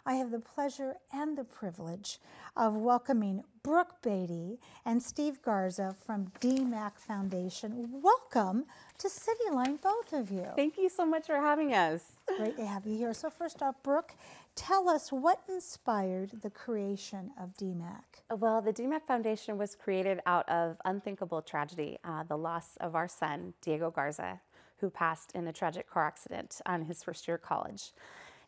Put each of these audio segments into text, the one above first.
I have the pleasure and the privilege of welcoming Brooke Beatty and Steve Garza from DMAC Foundation. Welcome to Cityline, both of you. Thank you so much for having us. It's great to have you here. So first off, Brooke, tell us what inspired the creation of DMAC. Well, the DMAC Foundation was created out of unthinkable tragedy, the loss of our son, Diego Garza, who passed in a tragic car accident on his first year of college.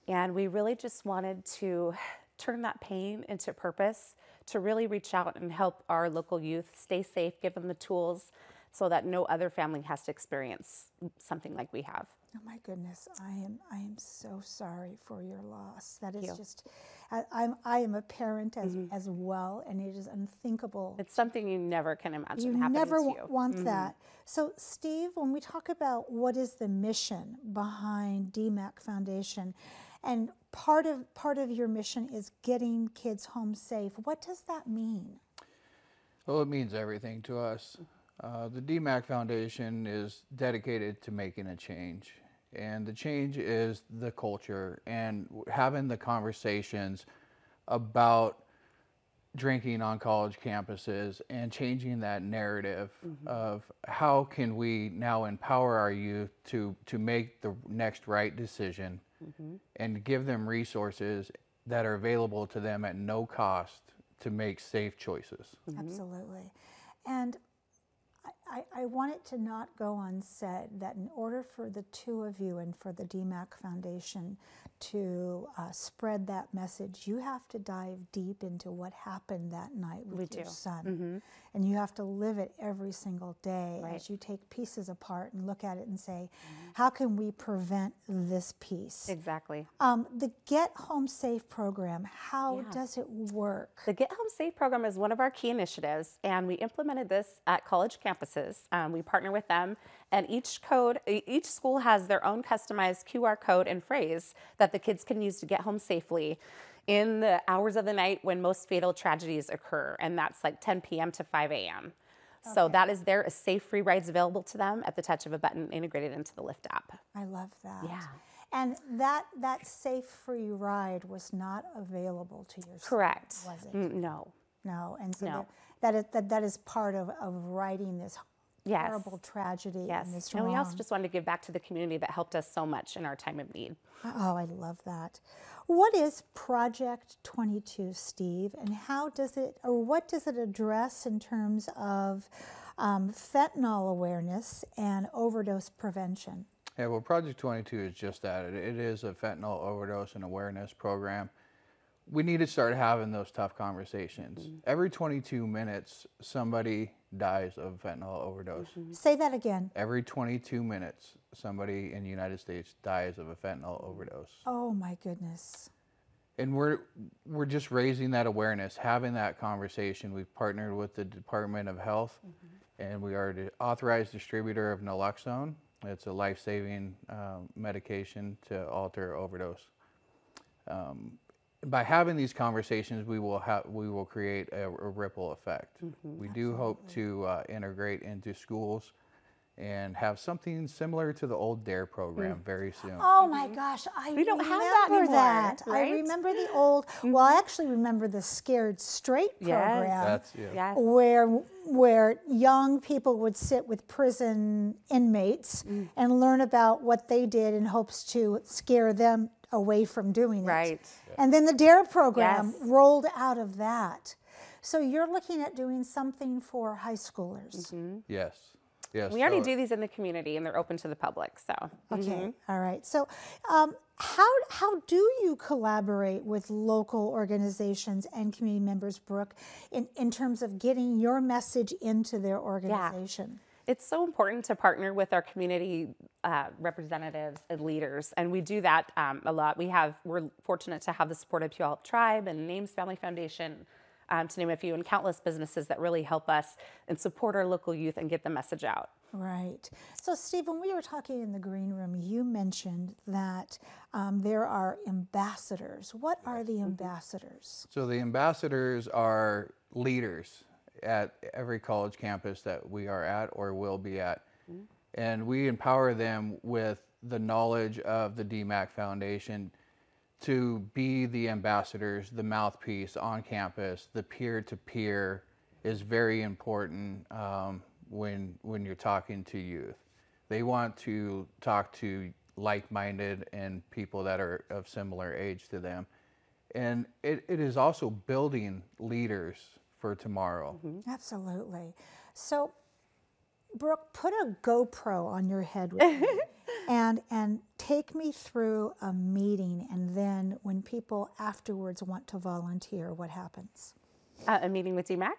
And we really just wanted to turn that pain into purpose, to really reach out and help our local youth stay safe, give them the tools so that no other family has to experience something like we have. Oh my goodness, I am so sorry for your loss. That is just, I am a parent as well, and it is unthinkable. It's something you never can imagine happening to you. You never want that. So Steve, when we talk about what is the mission behind DMAC Foundation, and part of your mission is getting kids home safe, what does that mean? Well, it means everything to us. The DMAC Foundation is dedicated to making a change, and the change is the culture and having the conversations about drinking on college campuses and changing that narrative of how can we now empower our youth to make the next right decision and give them resources that are available to them at no cost to make safe choices. Absolutely. And I want it to not go unsaid that in order for the two of you and for the DMAC Foundation to spread that message, you have to dive deep into what happened that night with your son. And you have to live it every single day as you take pieces apart and look at it and say, how can we prevent this piece? Exactly. The Get Home Safe program, how does it work? The Get Home Safe program is one of our key initiatives, and we implemented this at college campuses. We partner with them, and each school has their own customized QR code and phrase that the kids can use to get home safely in the hours of the night when most fatal tragedies occur, and that's like 10 p.m. to 5 a.m. So that is there, safe free rides available to them at the touch of a button integrated into the Lyft app. I love that. Yeah. And that safe free ride was not available to your son, Correct. was it? No. No. And so No. that is part of writing this horrible tragedy. Yes. And this And we also just wanted to give back to the community that helped us so much in our time of need. Oh, I love that. What is Project22, Steve, and how does it, or what does it address in terms of fentanyl awareness and overdose prevention? Yeah, well, Project 22 is just that. It is a fentanyl overdose and awareness program. We need to start having those tough conversations. Every 22 minutes, somebody dies of fentanyl overdose. Say that again. Every 22 minutes, somebody in the United States dies of a fentanyl overdose. Oh my goodness. And we're just raising that awareness, having that conversation. We've partnered with the Department of Health, and we are the authorized distributor of naloxone. It's a life-saving medication to alter overdose. By having these conversations, we will create a ripple effect. We do hope to integrate into schools and have something similar to the old DARE program very soon. Oh my gosh, We don't have that anymore, that. right? I remember the old, well, I actually remember the Scared Straight program, where young people would sit with prison inmates and learn about what they did in hopes to scare them away from doing it. Right. And then the DARE program rolled out of that. So you're looking at doing something for high schoolers. Yes. Yes. We already do these in the community, and they're open to the public. So okay, all right. So how do you collaborate with local organizations and community members, Brooke, in terms of getting your message into their organization? It's so important to partner with our community representatives and leaders, and we do that a lot. We're fortunate to have the support of Puyallup Tribe and Names Family Foundation, to name a few, and countless businesses that really help us and support our local youth and get the message out. Right. So, Steve, when we were talking in the green room, you mentioned that there are ambassadors. What are the ambassadors? So the ambassadors are leaders at every college campus that we are at or will be at. And we empower them with the knowledge of the DMAC Foundation to be the ambassadors, the mouthpiece on campus, the peer-to-peer is very important when you're talking to youth. They want to talk to like-minded and people that are of similar age to them. And it is also building leaders for tomorrow. Absolutely. So, Brooke, put a GoPro on your head with me and take me through a meeting, and then when people afterwards want to volunteer, what happens? A meeting with DMAC?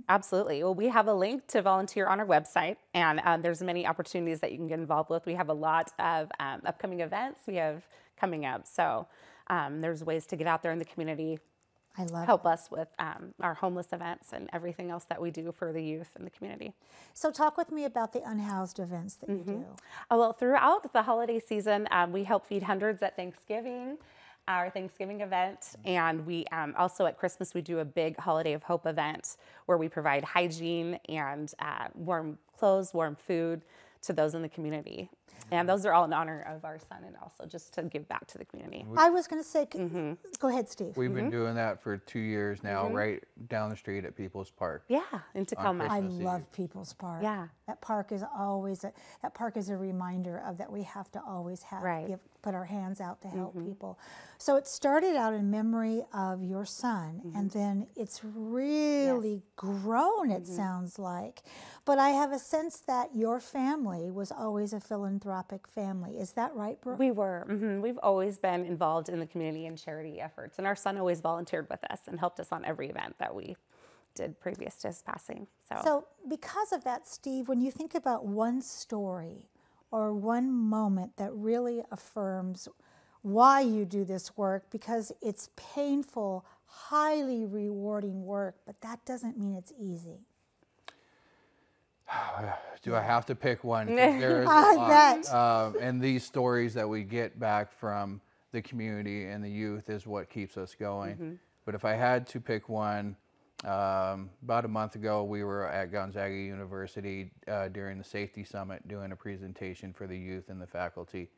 Absolutely. Well, we have a link to volunteer on our website, and there's many opportunities that you can get involved with. We have a lot of upcoming events we have coming up. So there's ways to get out there in the community, I love help us with our homeless events and everything else that we do for the youth in the community. So talk with me about the unhoused events that you do. Oh, well, throughout the holiday season, we help feed hundreds at Thanksgiving, our Thanksgiving event, and we also at Christmas we do a big Holiday of Hope event where we provide hygiene and warm clothes, warm food to those in the community. And those are all in honor of our son and also just to give back to the community. I was going to say, go ahead, Steve. We've been doing that for 2 years now, right down the street at People's Park. Yeah, in Tacoma. I love People's Park. Yeah. That park is always a reminder of that we have to always have put our hands out to help people. So it started out in memory of your son, and then it's really grown, it sounds like. But I have a sense that your family was always a philanthropic family. Is that right, Brooke? We were. We've always been involved in the community and charity efforts, and our son always volunteered with us and helped us on every event that we did previous to his passing. So because of that, Steve, when you think about one story or one moment that really affirms why you do this work, because it's painful, highly rewarding work, but that doesn't mean it's easy. Do I have to pick one? 'Cause there is I a lot. bet. And these stories that we get back from the community and the youth is what keeps us going. But if I had to pick one, about a month ago, we were at Gonzaga University during the Safety Summit doing a presentation for the youth and the faculty.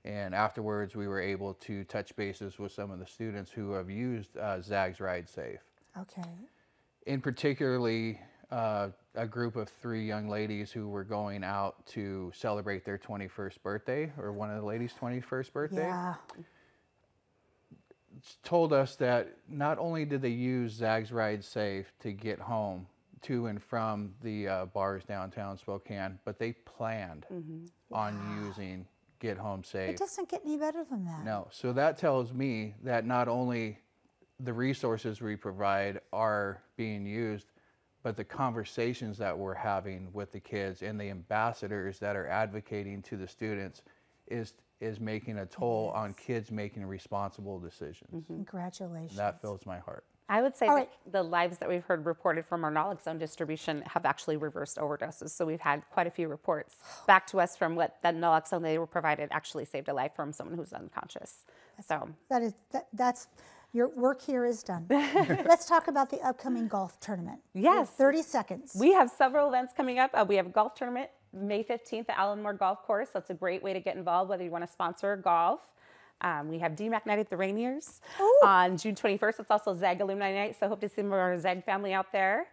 And afterwards, we were able to touch bases with some of the students who have used Zag's Ride Safe. Okay. In particularly, a group of 3 young ladies who were going out to celebrate their 21st birthday, or one of the ladies' 21st birthday. Yeah. Told us that not only did they use Zag's Ride Safe to get home to and from the bars downtown Spokane, but they planned on using Get Home Safe. It doesn't get any better than that. No. So that tells me that not only the resources we provide are being used, but the conversations that we're having with the kids and the ambassadors that are advocating to the students is making a toll on kids making responsible decisions. Congratulations. That fills my heart. I would say that the lives that we've heard reported from our naloxone distribution have actually reversed overdoses. So we've had quite a few reports back to us from what that naloxone they were provided actually saved a life from someone who's unconscious. That's your work here is done. Let's talk about the upcoming golf tournament. Yes. 30 seconds. We have several events coming up. We have a golf tournament May 15th at Allenmore Golf Course. That's a great way to get involved, whether you want to sponsor golf. We have DMAC Night at the Rainiers on June 21st. It's also Zag Alumni Night, so I hope to see some of our Zag family out there.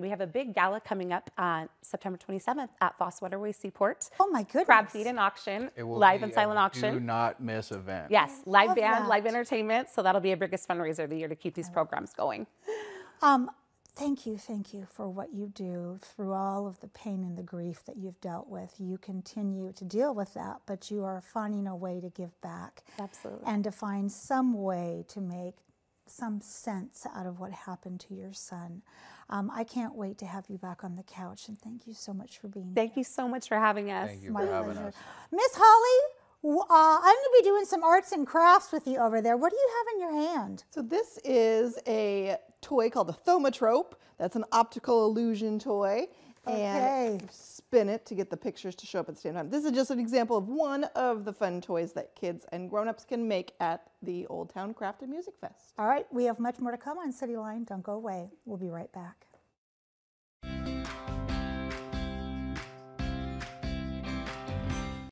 We have a big gala coming up on September 27th at Foss Waterway Seaport. Oh my goodness. Crab feed and auction, live and silent auction. Do not miss event. Yes, live band, live entertainment. So that'll be our biggest fundraiser of the year to keep these programs going. Thank you for what you do through all of the pain and the grief that you've dealt with. You continue to deal with that, but you are finding a way to give back. Absolutely. And to find some way to make some sense out of what happened to your son. I can't wait to have you back on the couch, and thank you so much for being here. Thank you so much for having us. Thank you for having us. Miss Holly, I'm going to be doing some arts and crafts with you over there. What do you have in your hand? So this is a toy called the Thaumatrope. That's an optical illusion toy. And you spin it to get the pictures to show up at the same time. This is just an example of one of the fun toys that kids and grown-ups can make at the Old Town Craft and Music Fest. All right, we have much more to come on Cityline. Don't go away. We'll be right back.